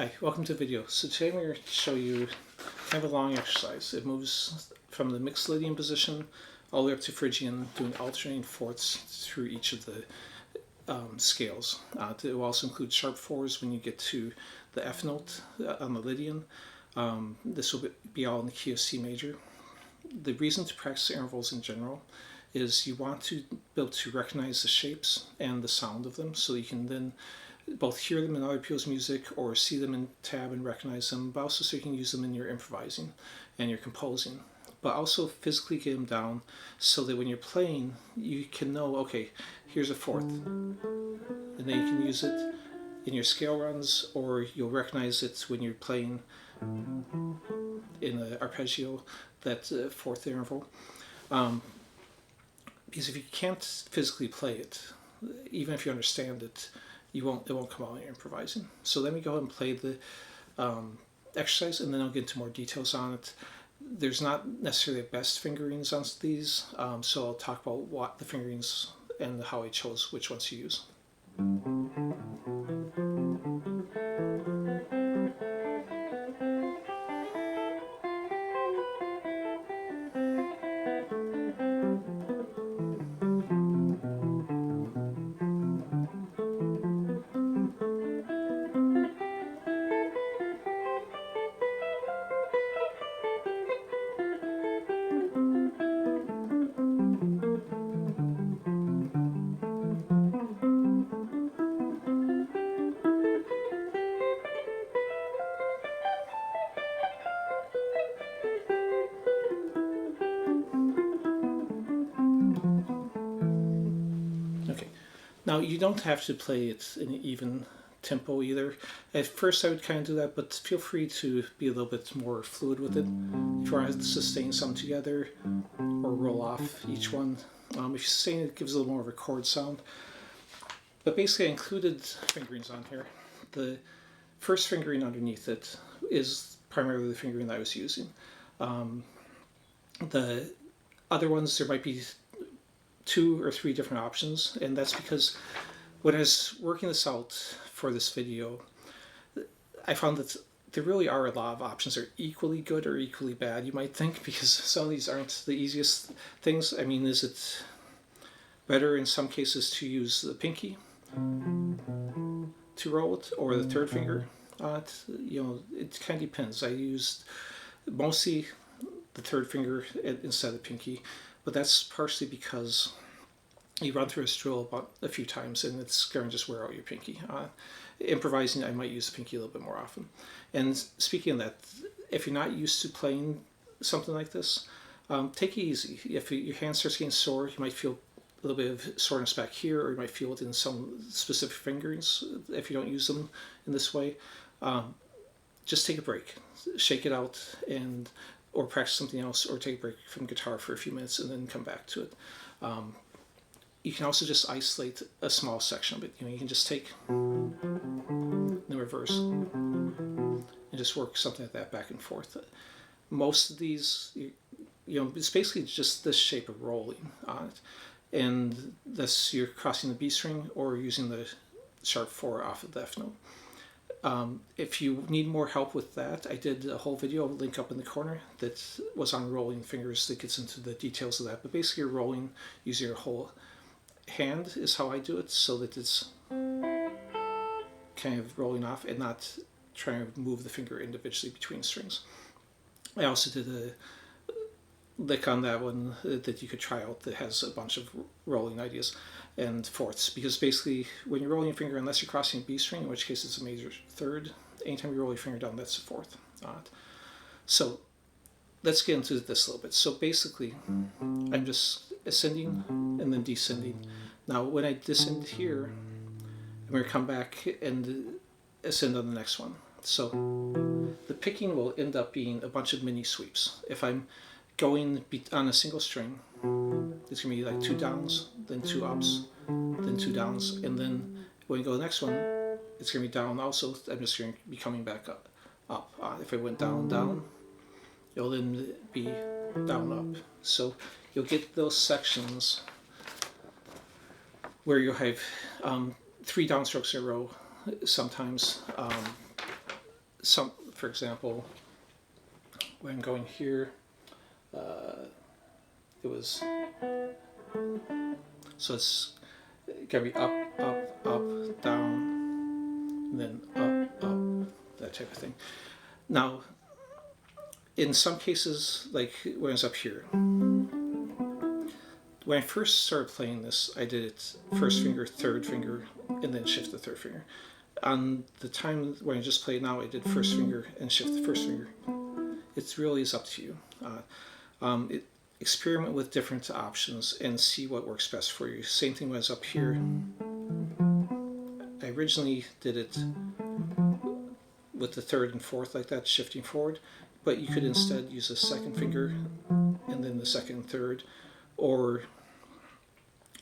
Hi, welcome to the video. So today I'm going to show you kind of a long exercise. It moves from the mixed Lydian position all the way up to Phrygian, doing alternating fourths through each of the scales. It will also include sharp fours when you get to the F note on the Lydian. This will be all in the key of C major. The reason to practice intervals in general is you want to be able to recognize the shapes and the sound of them, so you can then both hear them in other people's music or see them in tab and recognize them, but also so you can use them in your improvising and your composing. But also physically get them down so that when you're playing, you can know, okay, here's a fourth. And then you can use it in your scale runs, or you'll recognize it when you're playing in an arpeggio, that fourth interval. Because if you can't physically play it, even if you understand it, it won't come out when you're improvising. So let me go ahead and play the exercise, and then I'll get into more details on it. There's not necessarily the best fingerings on these, so I'll talk about what the fingerings and how I chose which ones to use. Okay, now you don't have to play it in an even tempo either. At first I would kind of do that, but feel free to be a little bit more fluid with it. If you want to sustain some together or roll off each one. If you sustain it, gives a little more of a chord sound. But basically I included fingerings on here. The first fingering underneath it is primarily the fingering that I was using. The other ones, there might be 2 or 3 different options, and that's because when I was working this out for this video, I found that there really are a lot of options that are equally good or equally bad, you might think, because some of these aren't the easiest things. I mean, is it better in some cases to use the pinky to roll it, or the third finger? It kind of depends. I used mostly the third finger instead of the pinky, but that's partially because you run through a drill about a few times and it's going to just wear out your pinky. Improvising, I might use the pinky a little bit more often. And speaking of that, if you're not used to playing something like this, take it easy. If your hand starts getting sore, you might feel a little bit of soreness back here, or you might feel it in some specific fingerings if you don't use them in this way. Just take a break, shake it out, or practice something else, or take a break from guitar for a few minutes and then come back to it. You can also just isolate a small section of it. You can just take the reverse and just work something like that back and forth. Most of these, it's basically just this shape of rolling on it. And thus you're crossing the B string or using the sharp 4 off of the F note. If you need more help with that, I did a whole video, I'll link up in the corner, that was on rolling fingers that gets into the details of that. But basically you're rolling using your whole hand is how I do it, so that it's kind of rolling off and not trying to move the finger individually between strings. I also did a lick on that one that you could try out that has a bunch of rolling ideas and fourths, because basically when you're rolling your finger, unless you're crossing a B string, in which case it's a major third, anytime you roll your finger down, that's a fourth. So let's get into this a little bit. So basically I'm just ascending and then descending. Now when I descend here, I'm going to come back and ascend on the next one. So the picking will end up being a bunch of mini sweeps. If I'm going on a single string, it's going to be like 2 downs, then 2 ups, then 2 downs, and then when you go to the next one, it's going to be down also. I'm just going to be coming back up. If I went down, down, it'll then be down, up. So you'll get those sections where you'll have 3 downstrokes in a row sometimes, for example, when going here, it was, so it's gotta be up, up, up, down, and then up, up, that type of thing. Now, in some cases, like when I was up here, when I first started playing this, I did it first finger, third finger, and then shift the third finger. On the time when I just played now, I did first finger and shift the first finger. It really is up to you. Experiment with different options and see what works best for you. Same thing when I was up here. I originally did it with the third and fourth like that, shifting forward, but you could instead use a second finger and then the second and third, or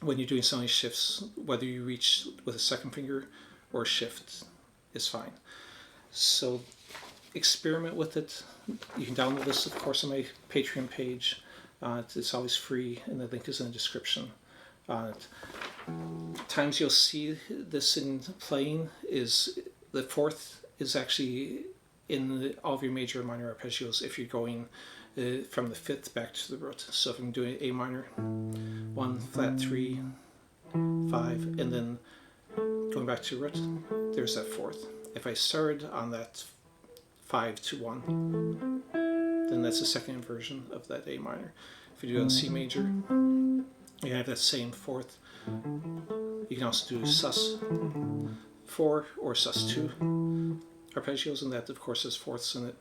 when you're doing some of these shifts, whether you reach with a second finger or shift is fine. So experiment with it. You can download this, of course, on my Patreon page. It's always free, and the link is in the description. Times you'll see this in playing is the fourth is actually in all of your major and minor arpeggios if you're going from the fifth back to the root. So if I'm doing A minor, 1, flat 3, 5, and then going back to root, there's that fourth. If I started on that 5 to 1, then that's the second inversion of that A minor. If you do it on C major, you have that same fourth. You can also do sus 4 or sus 2 arpeggios, and that of course has fourths in it.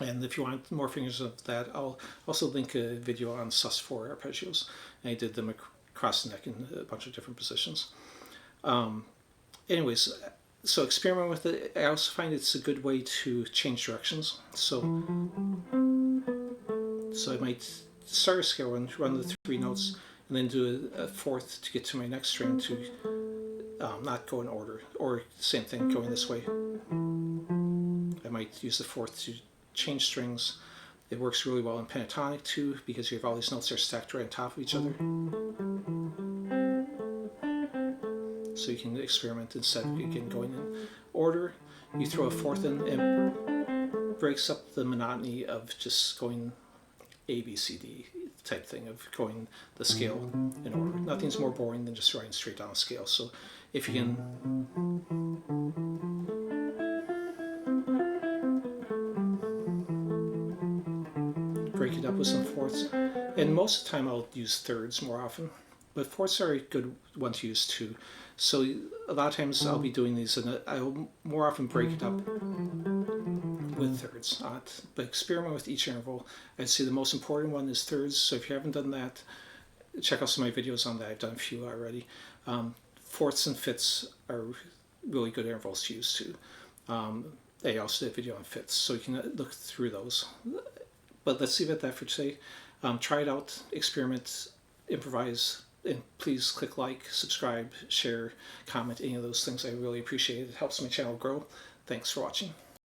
And if you want more fingers of that, I'll also link a video on sus 4 arpeggios. And I did them across the neck in a bunch of different positions. Anyways, so experiment with it. I also find it's a good way to change directions. So I might start a scale run the 3 notes, and then do a fourth to get to my next string to not go in order. Or same thing, going this way. I might use the fourth to change strings. It works really well in pentatonic too, because you have all these notes that are stacked right on top of each other. So you can experiment instead of again going in order. You throw a fourth in, and it breaks up the monotony of just going A, B, C, D type thing, of going the scale in order. Nothing's more boring than just writing straight down a scale. So if you can break it up with some fourths, and most of the time I'll use thirds more often, but fourths are a good one to use too. So a lot of times I'll be doing these, and I'll more often break it up with thirds. But experiment with each interval. I'd say the most important one is thirds. So if you haven't done that, check out some of my videos on that. I've done a few already. Fourths and fifths are really good intervals to use too. I also did a video on fifths, so you can look through those. But let's leave it at that for today. Try it out, experiment, improvise, and please click like, subscribe, share, comment, any of those things. I really appreciate it. It helps my channel grow. Thanks for watching.